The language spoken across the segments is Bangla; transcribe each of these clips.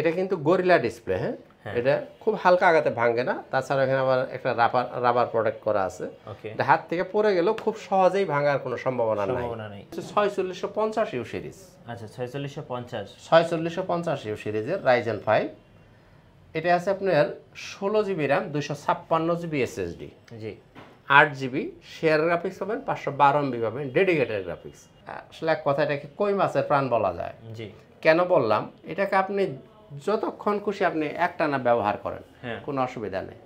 এটা কিন্তু গরিলা ডিসপ্লে, হ্যাঁ, এটা খুব হালকা আঘাতে ভাঙে না। তাছাড়া এখানে আবার একটা রাবার প্রোটেক্ট করা আছে, এটা হাত থেকে পড়ে গেলেও খুব সহজেই ভাঙার কোনো সম্ভাবনা নাই। 4650 ইউ সিরিজ। আচ্ছা 4650 ইউ সিরিজের রাইজেন 5। এটা আছে আপনার 16GB র্যাম, 256GB এসএসডি, জি 8GB শেয়ার গ্রাফিক্স পাবেন, 512 MB পাবেন ডেডিকেটেড গ্রাফিক্স। আসলে এক কথা এটাকে কই মাছের প্রাণ বলা যায়। জি কেন বললাম, এটাকে আপনি যতক্ষণ খুশি আপনি একটানা ব্যবহার করেন, কোনো অসুবিধা নেই।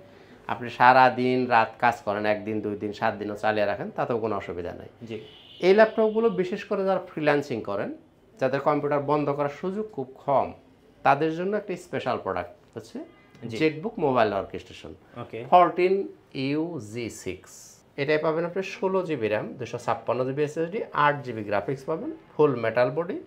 আপনি সারা দিন রাত কাজ করেন, 1 দিন 2 দিন 7 দিনও চালিয়ে রাখেন, তাতেও কোনো অসুবিধা নেই। জি এই ল্যাপটপগুলো বিশেষ করে যারা ফ্রিল্যান্সিং করেন, যাদের কম্পিউটার বন্ধ করার সুযোগ খুব কম, তাদের জন্য একটা স্পেশাল প্রোডাক্ট হচ্ছে জেটবুক মোবাইল অর্কেস্ট্রেশন 14UG6। এটাই পাবেন আপনি 16GB RAM, 256GB SSD, 8GB graphics পাবেন, ফুল মেটাল বডি।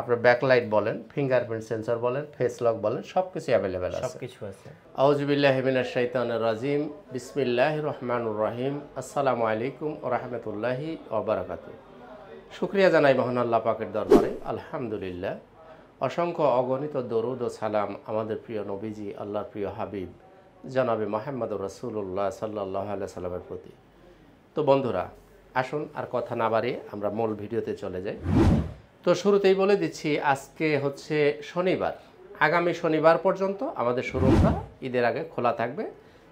আপনার ব্যাকলাইট বলেন, ফিঙ্গারপ্রিন্ট সেন্সর বলেন, ফেস লক বলেন, সব কিছু অ্যাভেলেবেল আছে। সবকিছু আছে। আউযু বিল্লাহি মিনাশ শাইতানির রাজিম, বিসমিল্লাহির রহমানির রহিম, আসসালামু আলাইকুম ওয়া রাহমাতুল্লাহি ওয়া বারাকাতুহু। শুকরিয়া জানাই মহান আল্লাহ পাকের দরবারে, আলহামদুলিল্লাহ। অসংখ্য অগণিত দরুদ ও সালাম আমাদের প্রিয় নবীজি, আল্লাহর প্রিয় হাবিব জনাবে মুহাম্মদুর রাসূলুল্লাহ সাল্লাল্লাহু আলাইহি সাল্লামের প্রতি। তো বন্ধুরা, আসুন আর কথা না বাড়িয়ে আমরা মূল ভিডিওতে চলে যাই। তো শুরুতেই বলে দিচ্ছি, আজকে হচ্ছে শনিবার। আগামী শনিবার পর্যন্ত আমাদের শোরুমটা ঈদের আগে খোলা থাকবে,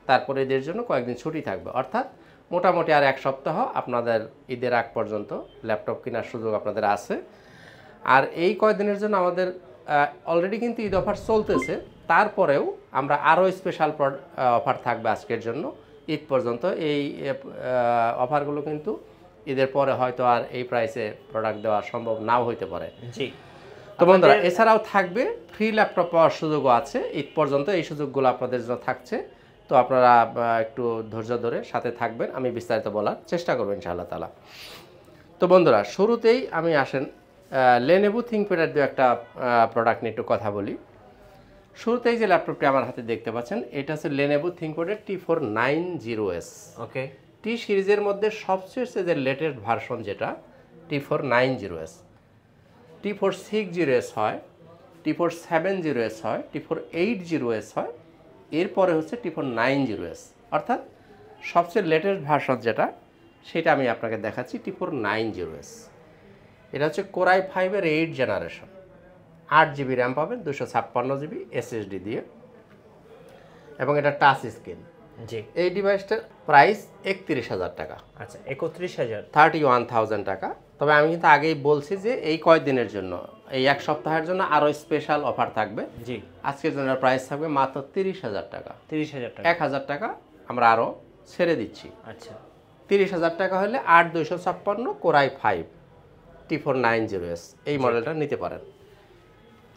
তারপরে ঈদের জন্য কয়েকদিন ছুটি থাকবে। অর্থাৎ মোটামুটি আর 1 সপ্তাহ আপনাদের ঈদের আগ পর্যন্ত ল্যাপটপ কেনার সুযোগ আপনাদের আছে। আর এই কয়েকদিনের জন্য আমাদের অলরেডি কিন্তু ঈদ অফার চলতেছে, তারপরেও আমরা আরও স্পেশাল অফার থাকবে আজকের জন্য ঈদ পর্যন্ত। এই অফারগুলো কিন্তু ঈদের পরে হয়তো আর এই প্রাইসে প্রোডাক্ট দেওয়া সম্ভব নাও হইতে পারে। জি। তো বন্ধুরা, এছাড়াও থাকবে ফ্রি ল্যাপটপ পাওয়ার সুযোগও আছে ঈদ পর্যন্ত। এই সুযোগগুলো আপনাদের জন্য থাকছে, তো আপনারা একটু ধৈর্য ধরে সাথে থাকবেন, আমি বিস্তারিত বলার চেষ্টা করবো ইনশাআল্লাহ তাআলা। তো বন্ধুরা, শুরুতেই আমি আসেন লেনোভো থিংকপ্যাডের দু একটা প্রোডাক্ট নিয়ে একটু কথা বলি। শুরুতেই যে ল্যাপটপটি আমার হাতে দেখতে পাচ্ছেন, এটা হচ্ছে লেনোভো থিংকপ্যাডের T490S। ওকে। টি সিরিজের মধ্যে সবচেয়ে যে লেটেস্ট ভার্সন যেটা T490S, T460S হয়, T470S হয়, T480S হয়, এরপরে হচ্ছে T490S। অর্থাৎ সবচেয়ে লেটেস্ট ভার্সন যেটা, সেটা আমি আপনাকে দেখাচ্ছি, T490S। এটা হচ্ছে কোরাই 5-এর 8 জেনারেশন, 8GB র্যাম পাবেন, 256GB এসএসডি দিয়ে, এবং এটা টাচ স্ক্রিন। জি। এই ডিভাইসটার প্রাইস 31,000 টাকা। আচ্ছা 31,000, 31,000 টাকা। তবে আমি কিন্তু আগেই বলছি যে এই কয়েকদিনের জন্য, এই 1 সপ্তাহের জন্য আরও স্পেশাল অফার থাকবে। জি। আজকের জন্য প্রাইস থাকবে মাত্র 30,000 টাকা। 30,000 টাকা, 1,000 টাকা আমরা আরও ছেড়ে দিচ্ছি। আচ্ছা 30,000 টাকা হলে 8256 কোরাই 5 T490S এই মডেলটা নিতে পারেন।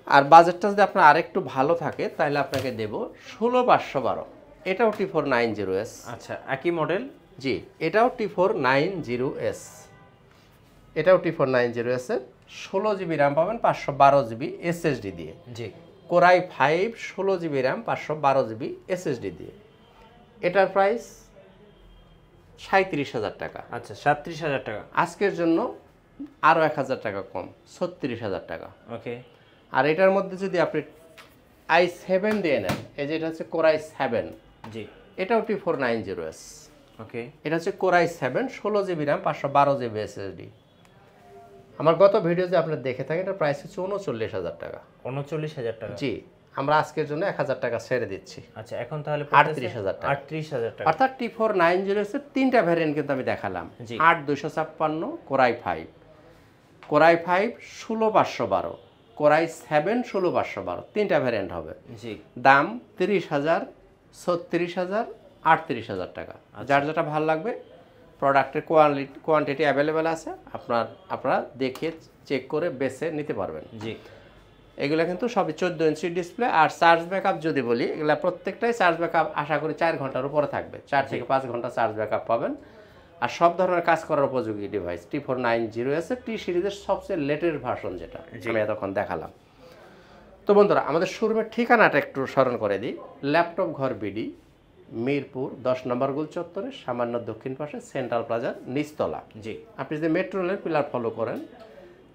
আর বাজেটটা যদি আপনার আরেকটু ভালো থাকে, তাহলে আপনাকে দেব 16,512। এটাও T490S। আচ্ছা একই মডেল। জি, এটাও T490S। এটাও T490S এর 16GB র্যাম পাবেন, 512GB এসএসডি দিয়ে। জি। Core i 5 16GB RAM, 512GB SSD দিয়ে। এটার প্রাইস 37,000 টাকা। আচ্ছা 37,000 টাকা। আজকের জন্য আরও 1,000 টাকা কম, 36,000 টাকা। ওকে। আর এটার মধ্যে যদি আপনি i7 দিয়ে নেন, এই যে এটা হচ্ছে কোরাই 7। জি। এটাও T490S। ওকে। এটা হচ্ছে core i 7 16GB RAM, 512GB SSD. আমার গত ভিডিও যে আপনারা দেখে থাকেন, এটার প্রাইস হচ্ছে 39,000 টাকা। 39,000 টাকা। জি, আমরা আজকের জন্য 1,000 টাকা ছেড়ে দিচ্ছি। আচ্ছা এখন তাহলে 38,000 টাকা। 38,000 টাকা। অর্থাৎ T490S এর 3টা ভ্যারিয়েন্ট কিন্তু আমি দেখালাম। 8256 কোরাই 5, কোরাই 5 16,512, কোরাই 7 16,512, 3টা ভ্যারিয়েন্ট হবে। জি। দাম 30,000, 36,000, 38,000 টাকা। যার যেটা ভালো লাগবে, প্রোডাক্টের কোয়ান্টিটি অ্যাভেলেবেল আছে, আপনারা দেখে চেক করে বেছে নিতে পারবেন। জি। এগুলো কিন্তু সবই 14 ইঞ্চি ডিসপ্লে। আর চার্জ ব্যাকআপ যদি বলি, এগুলো প্রত্যেকটাই চার্জ ব্যাকআপ আশা করি 4 ঘন্টার উপরে থাকবে, 4 থেকে 5 ঘন্টা চার্জ ব্যাকআপ পাবেন। আর সব ধরনের কাজ করার উপযোগী ডিভাইস। T490S এর টি সিরিজের সবচেয়ে লেটেস্ট ভার্সন যেটা আমি এতক্ষণ দেখালাম। তো বন্ধুরা, আমাদের শোরুমের ঠিকানাটা একটু স্মরণ করে দিই। ল্যাপটপ ঘর বিডি, মিরপুর 10 নম্বর গোল চত্বরে সামান্য দক্ষিণ পাশে সেন্ট্রাল প্লাজার নিচতলা। জি। আপনি যদি মেট্রো রেলের পিলার ফলো করেন,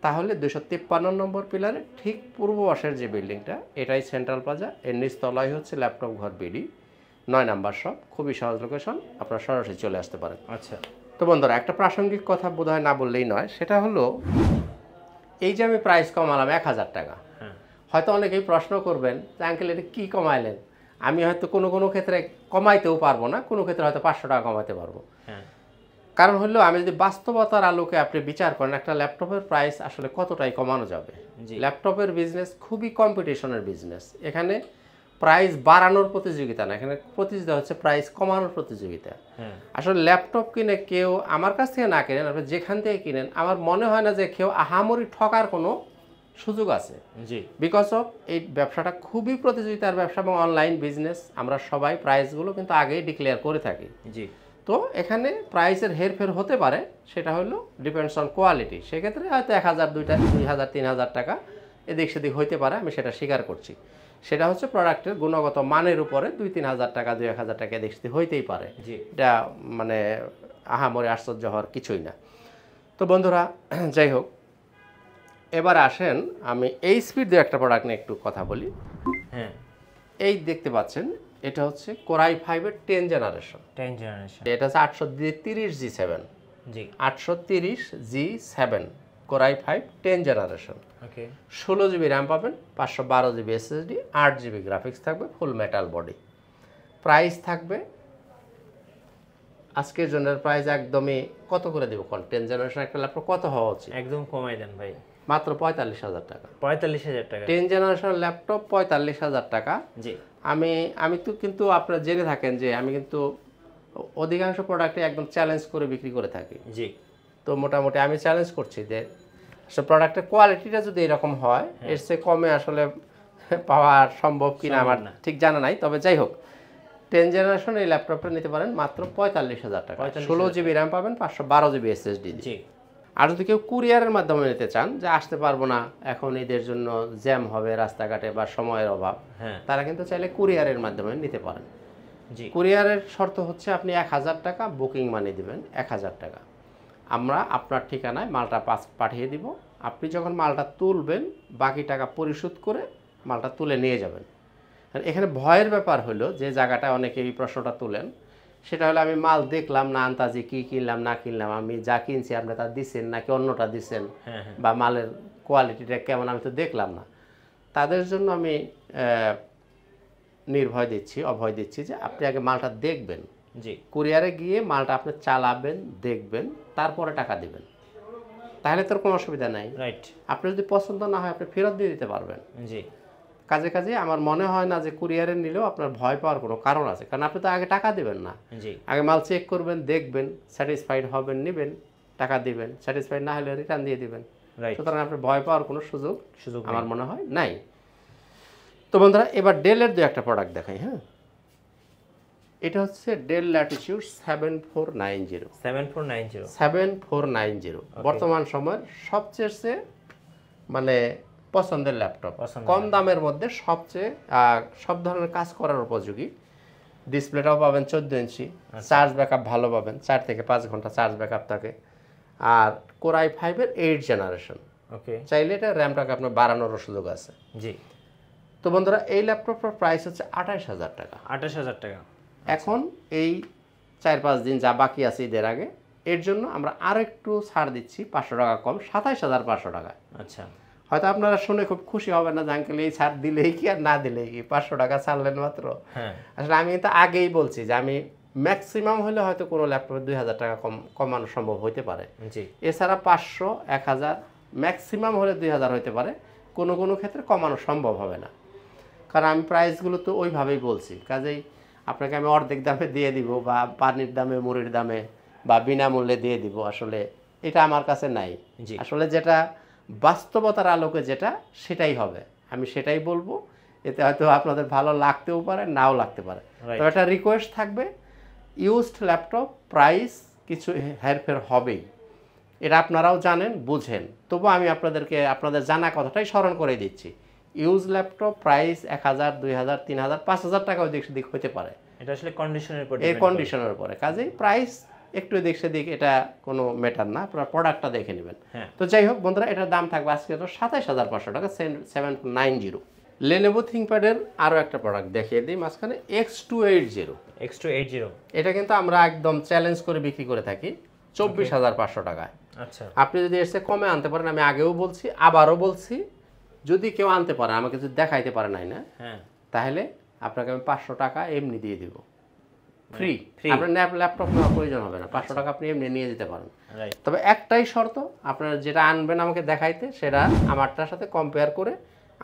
তাহলে 253 নম্বর পিলারে ঠিক পূর্ব পাশের যে বিল্ডিংটা এটাই সেন্ট্রাল প্লাজা, এর নিচতলায় হচ্ছে ল্যাপটপ ঘর বিডি 9 নাম্বার শপ। খুবই সহজ লোকেশন, আপনারা সরাসরি চলে আসতে পারেন। আচ্ছা, তো বন্ধুরা, একটা প্রাসঙ্গিক কথা বোধহয় না বললেই নয়, সেটা হলো এই যে আমি প্রাইস কমালাম 1000 টাকা। হ্যাঁ, হয়তো অনেকেই প্রশ্ন করবেন যে আঙ্কেল এটা কী কমাইলেন। আমি হয়তো কোনো ক্ষেত্রে কমাইতেও পারবো না, কোনো ক্ষেত্রে হয়তো 500 টাকা কমাতে পারবো। হ্যাঁ, কারণ হলো আমি যদি বাস্তবতার আলোকে আপনি বিচার করেন একটা ল্যাপটপের প্রাইস আসলে কতটাই কমানো যাবে। জি। ল্যাপটপের বিজনেস খুবই কম্পিটিশনের বিজনেস। এখানে প্রাইস বাড়ানোর প্রতিযোগিতা না, এখানে প্রতিযোগিতা হচ্ছে প্রাইস কমানোর প্রতিযোগিতা। হ্যাঁ, আসলে ল্যাপটপ কিনে কেউ আমার কাছ থেকে না কিনেন, আপনি যেখান থেকে কিনেন, আমার মনে হয় না যে কেউ আহামরি ঠকার কোনো সুযোগ আছে। জি, বিকজ অফ এই ব্যবসাটা খুবই প্রতিযোগিতার ব্যবসা এবং অনলাইন বিজনেস। আমরা সবাই প্রাইসগুলো কিন্তু আগেই ডিক্লেয়ার করে থাকি। জি, তো এখানে প্রাইসের হেরফের হতে পারে, সেটা হলো ডিপেন্ডস অন কোয়ালিটি। সেক্ষেত্রে হয়তো 1000, 2000, 3000 টাকা এদিক সেদিক হইতে পারে, আমি সেটা স্বীকার করছি। সেটা হচ্ছে প্রোডাক্টের গুণগত মানের উপরে 2-3000 টাকা, 2-1000 টাকা এদিক সেদিক হইতেই পারে। জি, এটা মানে আহামরি আশ্চর্য হওয়ার কিছুই না। তো বন্ধুরা, যাই হোক, এবার আসেন আমি এই স্পিড দিয়ে একটা প্রোডাক্ট নিয়ে একটু কথা বলি। হ্যাঁ, এই দেখতে পাচ্ছেন, এটা হচ্ছে কোরাই 5-এর 10 জেনারেশন। 10 জেনারেশন। এটা হচ্ছে 830G7, জি, 830G7 কোরাই 5 10 জেনারেশন। ওকে, 16GB র্যাম পাবেন, 512GB SSD, 8GB গ্রাফিক্স থাকবে, ফুল মেটাল বডি। প্রাইস থাকবে আজকের জনের প্রাইস একদমই কত করে দেবো কোন 10 জেনারেশন একটা ল্যাপটপ কত হওয়া উচিত? একদম কমাই দেন ভাই, মাত্র 45,000 টাকা। 45,000 টাকা। 10 জেনারেশন ল্যাপটপ 45,000 টাকা। জি, আমি তো কিন্তু আপনারা জেনে থাকেন যে আমি কিন্তু অধিকাংশ প্রোডাক্টে একদম চ্যালেঞ্জ করে বিক্রি করে থাকি। জি, তো মোটামুটি আমি চ্যালেঞ্জ করছি যে আসলে প্রোডাক্টের কোয়ালিটিটা যদি এরকম হয়, এর চেয়ে কমে আসলে পাওয়া সম্ভব কিনা আমার ঠিক জানা নাই। তবে যাই হোক, 10 জেনারেশন এই ল্যাপটপটা নিতে পারেন মাত্র 45,000 টাকা। 16GB র্যাম পাবেন, 512GB SSD। জি, আর যদি কেউ কুরিয়ারের মাধ্যমে নিতে চান, যে আসতে পারবো না এখন, ঈদের জন্য জ্যাম হবে রাস্তাঘাটে বা সময়ের অভাব, হ্যাঁ, তারা কিন্তু চাইলে কুরিয়ারের মাধ্যমে নিতে পারেন। জি, কুরিয়ারের শর্ত হচ্ছে আপনি 1000 টাকা বুকিং মানি দিবেন, 1000 টাকা। আমরা আপনার ঠিকানায় মালটা পাঠিয়ে দিব। আপনি যখন মালটা তুলবেন, বাকি টাকা পরিশোধ করে মালটা তুলে নিয়ে যাবেন। আর এখানে ভয়ের ব্যাপার হলো যে জায়গাটায় অনেকে এই প্রশ্নটা তুলেন, সেটা হলো আমি মাল দেখলাম না, আন্তাজি কী কিনলাম না কিনলাম, আমি যা কিনছি আপনি তা দিচ্ছেন নাকি অন্যটা দিচ্ছেন, হ্যাঁ, হ্যাঁ, বা মালের কোয়ালিটিটা কেমন আমি তো দেখলাম না। তাদের জন্য আমি অভয় দিচ্ছি যে আপনি আগে মালটা দেখবেন। জি, কুরিয়ারে গিয়ে মালটা আপনি চালাবেন, দেখবেন, তারপরে টাকা দিবেন, তাহলে তোর কোনো অসুবিধা নাই। রাইট, আপনি যদি পছন্দ না হয় আপনি ফেরত দিয়ে দিতে পারবেন। জি, কাজে আমার মনে হয় না যে কুরিয়ারে নিলেও আপনার ভয় পাওয়ার কোনো কারণ আছে, কারণ আপনি তো আগে টাকা দেবেন না। জি, আগে মাল চেক করবেন, দেখবেন, স্যাটিসফাইড হবেন, নেবেন, টাকা দিবেন, স্যাটিসফাইড না হলে রিটার্ন দিয়ে দিবেন। রাইট, সুতরাং আপনার ভয় পাওয়ার কোনো সুযোগ সুযোগ আমার মনে হয় নাই। তো বন্ধুরা, এবার ডেলের দু একটা প্রোডাক্ট দেখাই। হ্যাঁ, এটা হচ্ছে ডেল ল্যাটিটিউড 7490। 7490। বর্তমান সময়ের সবচেয়ে মানে পছন্দের ল্যাপটপ, কম দামের মধ্যে সবচেয়ে সব ধরনের কাজ করার উপযোগী। ডিসপ্লেটাও পাবেন 14 ইঞ্চি, চার্জ ব্যাকআপ ভালো পাবেন, 4 থেকে 5 ঘন্টা চার্জ ব্যাকআপ থাকে। আর কোরাই 5-এর 8 জেনারেশন। ওকে, চাইলে এটা র্যামটাকে আপনার বাড়ানোরও সুযোগ আছে। জি, তো বন্ধুরা, এই ল্যাপটপটার প্রাইস হচ্ছে 28,000 টাকা। 28,000 টাকা। এখন এই 4-5 দিন যা বাকি আছে ঈদের আগে, এর জন্য আমরা আরও একটু ছাড় দিচ্ছি, 500 টাকা কম, 27,500 টাকা। আচ্ছা, হয়তো আপনারা শুনে খুব খুশি হবেন না যে আঙ্কেল এই ছাড় দিলেই কি আর না দিলেই কি, 500 টাকা ছাড়লেন মাত্র। হ্যাঁ, আসলে আমি তো আগেই বলছি যে আমি ম্যাক্সিমাম হলে হয়তো কোনো ল্যাপটপে 2000 টাকা কমানো সম্ভব হতে পারে। জি, এছাড়া 500, 1000, ম্যাক্সিমাম হলে 2000 হতে পারে, কোনো ক্ষেত্রে কমানো সম্ভব হবে না, কারণ আমি প্রাইসগুলো তো ওইভাবেই বলছি। কাজেই আপনাকে আমি অর্ধেক দামে দিয়ে দিব, বা পানির দামে, মুড়ির দামে, বা বিনামূল্যে দিয়ে দিব, আসলে এটা আমার কাছে নাই। জি, আসলে যেটা বাস্তবতার আলোকে যেটা, সেটাই হবে, আমি সেটাই বলবো। এতে হয়তো আপনাদের ভালো লাগতেও পারে, নাও লাগতে পারে। তবে একটা রিকোয়েস্ট থাকবে, ইউজড ল্যাপটপ প্রাইস কিছু হেরফের হবেই, এটা আপনারাও জানেন, বুঝেন। তবু আমি আপনাদের জানা কথাটাই স্মরণ করে দিচ্ছি। ইউজ ল্যাপটপ প্রাইস 1000, 2000, 3000, 5000 টাকা ওই দিক সেদিক হতে পারে, এটা আসলে কন্ডিশনের উপর এই কন্ডিশনের উপরে। কাজেই প্রাইস একটু এদিক সেদিক এটা কোনো ম্যাটার না, আপনার প্রোডাক্টটা দেখে নেবেন। হ্যাঁ। তো যাই হোক বন্ধুরা, এটার দাম থাকবে আজকে তো 27,500 টাকা, 790। লেনোভো থিংকপ্যাডের আরও একটা প্রোডাক্ট দেখিয়ে দিই মাঝখানে, X280। X280 এটা কিন্তু আমরা একদম চ্যালেঞ্জ করে বিক্রি করে থাকি 24,500 টাকায়। আচ্ছা আপনি যদি এসে কমে আনতে পারেন, আমি আগেও বলছি আবারও বলছি, যদি কেউ আনতে পারে, আমাকে যদি দেখাইতে পারে নাই না, হ্যাঁ তাহলে আপনাকে আমি 500 টাকা এমনি দিয়ে দিব, ফ্রি। free? আপনার ল্যাপটপ নেওয়ার প্রয়োজন হবে না, 500 টাকা আপনি এমনি নিয়ে যেতে পারেন। রাইট তবে একটাই শর্ত, আপনার যেটা আনবেন আমাকে দেখাইতে, সেটা আমারটার সাথে কম্পেয়ার করে,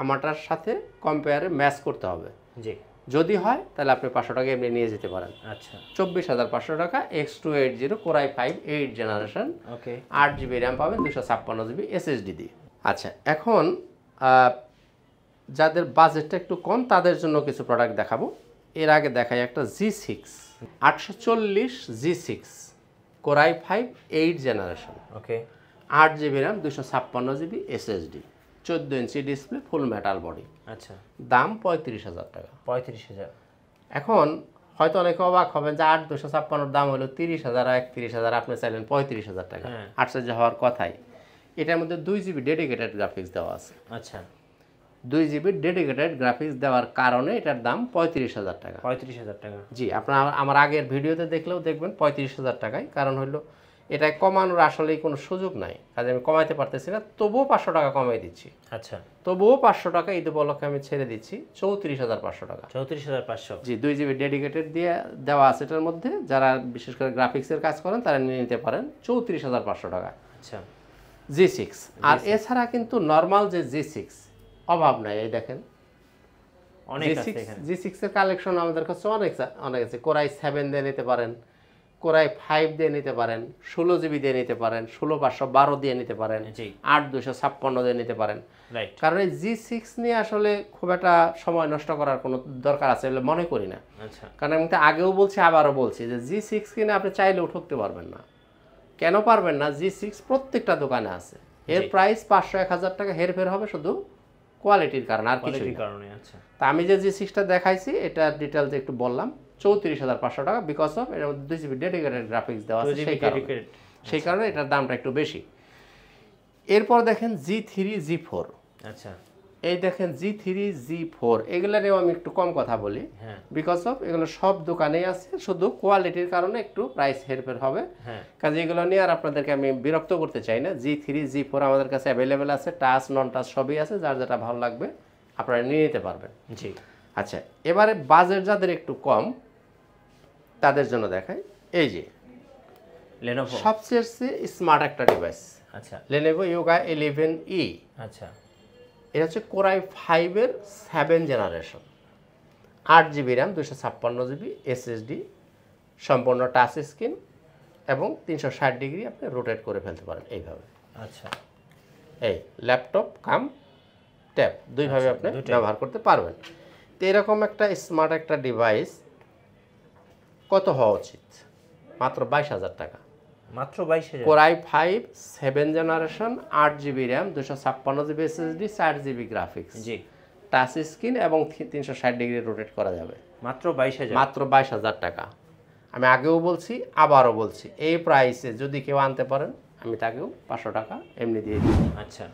আমারটার সাথে কম্পেয়ারে ম্যাচ করতে হবে। জি যদি হয় তাহলে আপনি 500 টাকা এমনি নিয়ে যেতে পারেন। আচ্ছা 24,500 টাকা, X280 Core i5 8 জেনারেশন, ওকে 8GB র্যাম পাবেন, 256GB SSD দিয়ে। আচ্ছা, এখন যাদের বাজেটটা একটু কম তাদের জন্য কিছু প্রোডাক্ট দেখাবো। এর আগে দেখাই একটা G6 840 G6 Core i5 8 generation, ওকে 8GB RAM, 256GB SSD, 14 inch display, ফুল মেটাল বডি, আচ্ছা দাম 35,000 টাকা। 35,000 এখন হয়তো অনেকে অবাক হবেন যে 8,256 দাম হলো 30,000 আর 31,000, আপনি চাইলেন 35,000 টাকা। হ্যাঁ। আশ্চর্য হওয়ার কথাই, এটার মধ্যে 2GB ডেডিকেটেড গ্রাফিক্স দেওয়া আছে। আচ্ছা 2GB ডেডিকেটেড গ্রাফিক্স দেওয়ার কারণে এটার দাম 35,000 টাকা। 35,000 টাকা জি, আপনার আমার আগের ভিডিওতে দেখলেও দেখবেন 35,000 টাকায়। কারণ হলো এটা কমানোর আসলেই কোনো সুযোগ নাই, কাজে আমি কমাইতে পারতেছি না, তবুও 500 টাকা কমাই দিচ্ছি। আচ্ছা তবুও 500 টাকা ঈদ উপলক্ষে আমি ছেড়ে দিচ্ছি 34,500 টাকা। 34,500 জি, 2GB ডেডিকেটেড দিয়ে দেওয়া আছে এটার মধ্যে। যারা বিশেষ করে গ্রাফিক্সের কাজ করেন তারা নিয়ে নিতে পারেন 34,500 টাকা আচ্ছা G6। আর এছাড়া কিন্তু নর্মাল যে G6 অভাব নাই, এই দেখেন অনেক আছে এখানে G6 এর কালেকশন আমাদের কাছে অনেক আছে। Core i7 দিয়ে নিতে পারেন, Core i5 দিয়ে নিতে পারেন, 16GB দিয়ে নিতে পারেন, 16,512 দিয়ে নিতে পারেন, জি 8,256 দিয়ে নিতে পারেন। রাইট কারণ এই G6 নিয়ে আসলে খুব একটা সময় নষ্ট করার কোনো দরকার আছে বলে মনে করি না। আচ্ছা কারণ আমি তো আগেও বলছি আবারও বলছি যে G6 কিনে আপনি চাইলেও ঠকতে পারবেন না। কেন পারবেন না? G6 প্রত্যেকটা দোকানে আছে, এর প্রাইস 500-1000 টাকা হেরফের হবে শুধু কোয়ালিটির কারণে, আর কিছুই কোয়ালিটির না। কারণে আচ্ছা তা আমি যে G6টা দেখাইছি এটা ডিটেলস একটু বললাম 34,500 টাকা, বিকজ অফ এর মধ্যে 2GB ডেডিকেটেড গ্রাফিক্স দেওয়া আছে, সেই কারণে এটার দামটা একটু বেশি। এরপর দেখেন G3 G4, আচ্ছা এই দেখেন G3 G4, এগুলোরেও আমি একটু কম কথা বলি, হ্যাঁ বিকজ অফ এগুলো সব দোকানেই আছে, শুধু কোয়ালিটির কারণে একটু প্রাইস হেরফের হবে। হ্যাঁ কাজে এগুলো নিয়ে আর আপনাদেরকে আমি বিরক্ত করতে চাই না। G3 G4 আমাদের কাছে অ্যাভেলেবেল আছে, টাচ নন টাচ সবই আছে, যার যেটা ভালো লাগবে আপনারা নিয়ে নিতে পারবেন। জি আচ্ছা, এবারে বাজেট যাদের একটু কম তাদের জন্য দেখাই, এই যে Lenovo সবচেয়ে স্মার্ট একটা ডিভাইস, আচ্ছা Lenovo Yoga 11E। আচ্ছা এটা হচ্ছে Core i5 এর 7 generation, 8GB RAM, 256GB SSD, সম্পূর্ণ টাচ স্ক্রিন এবং 360 ডিগ্রি আপনি রোটেট করে ফেলতে পারেন এইভাবে। আচ্ছা এই ল্যাপটপ কাম ট্যাব দুইভাবে আপনি দুইটাই। ব্যবহার করতে পারবেন। তো এরকম একটা স্মার্ট একটা ডিভাইস কত হওয়া উচিত? মাত্র 22,000 টাকা। মাত্র 22,000 Core i5 7 generation, 8GB RAM, 256GB SSD, 4GB graphics, জি টাচ স্ক্রিন এবং 360 ডিগ্রি রোটেট করা যাবে। মাত্র 22,000 মাত্র 22,000 টাকা। আমি আগেও বলছি আবারও বলছি, এই প্রাইসে যদি কেউ আনতে পারেন আমি তাকেও 500 টাকা এমনি দিয়ে দিই। আচ্ছা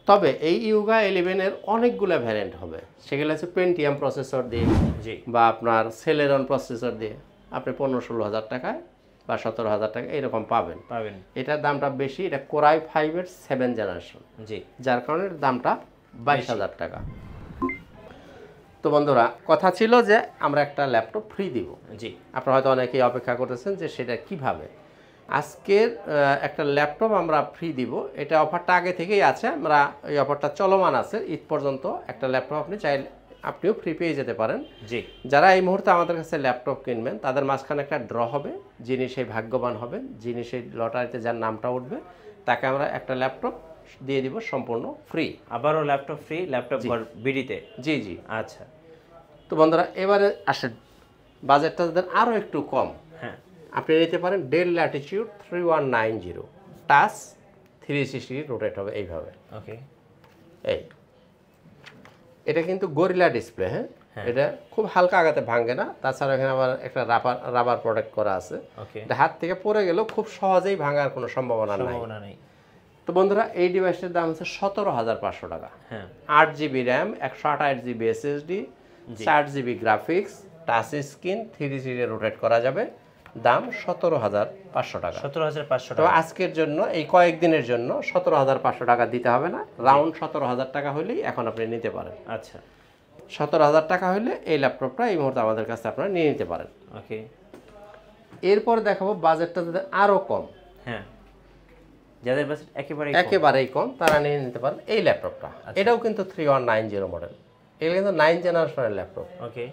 তবে এই ইউগা 11 এর অনেকগুলো ভ্যারিয়েন্ট হবে, সেগুলো হচ্ছে পেন্টিয়াম প্রসেসর দিয়ে জি বা আপনার সেলেরন প্রসেসর দিয়ে আপনি 15-16 হাজার টাকায় বা 17,000 টাকা এরকম পাবেন। পাবেন এটার দামটা বেশি, এটা Core i5 এর 7 জেনারেশন, জি যার কারণে এর দামটা 22,000 টাকা। তো বন্ধুরা, কথা ছিল যে আমরা একটা ল্যাপটপ ফ্রি দিব। জি আপনারা হয়তো অনেকেই অপেক্ষা করতেছেন যে সেটা কিভাবে। আজকের একটা ল্যাপটপ আমরা ফ্রি দিব, এটা অফারটা আগে থেকেই আছে, আমরা এই অফারটা চলমান আছে ঈদ পর্যন্ত। একটা ল্যাপটপ আপনি চাইলে আপনিও ফ্রি পেয়ে যেতে পারেন। জি যারা এই মুহূর্তে আমাদের কাছে ল্যাপটপ কিনবেন তাদের মাঝখানে একটা ড্র হবে, যিনি সেই ভাগ্যবান হবেন, যিনি সেই লটারিতে যার নামটা উঠবে তাকে আমরা একটা ল্যাপটপ দিয়ে দিব সম্পূর্ণ ফ্রি। আবারও ল্যাপটপ ফ্রি, ল্যাপটপ বিডিতে। জি জি। আচ্ছা তো বন্ধুরা, এবারে আসেন বাজেটটা যাদের আরও একটু কম, হ্যাঁ আপনি নিতে পারেন ডেল ল্যাটিটিউড 3190, টাচ 360 রোটেট হবে এইভাবে। ওকে এই এটা কিন্তু গরিলা ডিসপ্লে, হ্যাঁ এটা খুব হালকা আঘাতে ভাঙে না, তাছাড়া এখানে আবার একটা রাবার প্রোটেক্ট করা আছে। ওকে, এটা হাত থেকে পড়ে গেলেও খুব সহজেই ভাঙার কোনো সম্ভাবনা নাই। সম্ভাবনা নেই। তো বন্ধুরা এই ডিভাইসটার দাম হচ্ছে 17,500 টাকা। হ্যাঁ, 8GB RAM, 128GB SSD, 4GB graphics, touch screen, 3D rotate করা যাবে। দাম 17,500 টাকা। 17,500 তো টাকা। আজকের জন্য এই কয়েকদিনের জন্য 17,500 টাকা দিতে হবে না, রাউন্ড 17,000 টাকা হলেই এখন আপনি নিতে পারেন। আচ্ছা, 17,000 টাকা হলে এই ল্যাপটপটা এই মুহূর্তে আমাদের কাছে আপনারা নিয়ে নিতে পারেন। ওকে, এরপর দেখাবো বাজেটটা যাদের আরও কম, হ্যাঁ, যাদের বাজেট একেবারেই কম, তারা নিয়ে নিতে পারেন এই ল্যাপটপটা। এটাও কিন্তু 3190 মডেল, এটা কিন্তু 9th জেনারেশনের ল্যাপটপ। ওকে,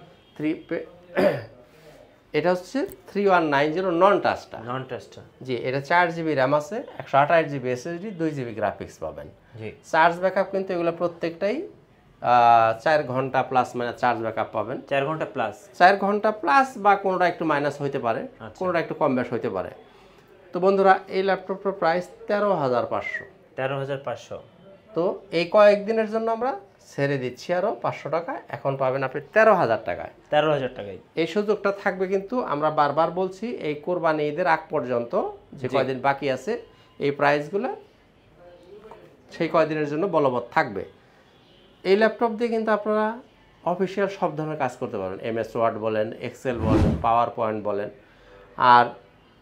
এটা হচ্ছে 3190 নন টাচটা। নন টাচটা। জি, এটা 4GB র্যাম আছে, 128GB SSD, 2GB গ্রাফিক্স পাবেন। জি, চার্জ ব্যাকআপ কিন্তু এগুলো প্রত্যেকটাই 4 ঘন্টা প্লাস মানে চার্জ ব্যাকআপ পাবেন। 4 ঘন্টা প্লাস। 4 ঘন্টা প্লাস বা কোনোটা একটু মাইনাস হইতে পারে, কোনোটা একটু কম বেশ হইতে পারে। তো বন্ধুরা এই ল্যাপটপটার প্রাইস 13,500। 13,500। তো এই কয়েকদিনের জন্য আমরা ছেড়ে দিচ্ছি আরও 500 টাকা, এখন পাবেন আপনি 13,000 টাকায়। 13,000 টাকায়। এই সুযোগটা থাকবে কিন্তু আমরা বারবার বলছি, এই কোরবানি ঈদের আগ পর্যন্ত যে কয়দিন বাকি আছে এই প্রাইসগুলো সেই কয়দিনের জন্য বলবৎ থাকবে। এই ল্যাপটপ দিয়ে কিন্তু আপনারা অফিসিয়াল সব ধরনের কাজ করতে পারবেন, MS ওয়ার্ড বলেন, এক্সেল বলেন, পাওয়ার পয়েন্ট বলেন। আর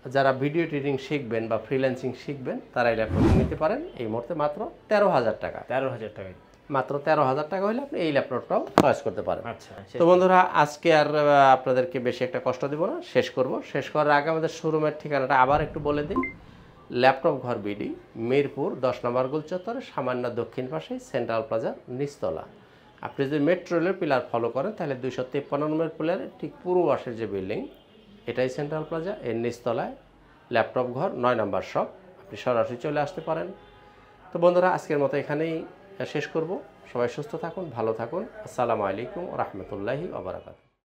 যারা ভিডিও এডিটিং শিখবেন বা ফ্রিল্যান্সিং শিখবেন তারা এই ল্যাপটপ নিতে পারেন এই মুহূর্তে মাত্র 13,000 টাকা। 13,000 টাকায়। মাত্র 13,000 টাকা হলে আপনি এই ল্যাপটপটাও চয়েস করতে পারেন। আচ্ছা, তো বন্ধুরা আজকে আর আপনাদেরকে বেশি একটা কষ্ট দেব না, শেষ করার আগে আমাদের শোরুমের ঠিকানাটা আবার একটু বলে দিই। ল্যাপটপ ঘর বিডি, মিরপুর 10 নম্বর গোল চত্বরে সামান্য দক্ষিণ পাশে সেন্ট্রাল প্লাজার নিচতলা। আপনি যদি মেট্রো রেলের পিলার ফলো করেন তাহলে 253 নম্বর পিলারের ঠিক পূর্ব পাশের যে বিল্ডিং এটাই সেন্ট্রাল প্লাজা, এর নিচতলায় ল্যাপটপ ঘর 9 নম্বর শপ। আপনি সরাসরি চলে আসতে পারেন। তো বন্ধুরা আজকের মতো এখানেই শেষ করব। সবাই সুস্থ থাকুন, ভালো থাকুন। আসসালামু আলাইকুম ওয়া রাহমাতুল্লাহি ওয়া বারাকাতুহু।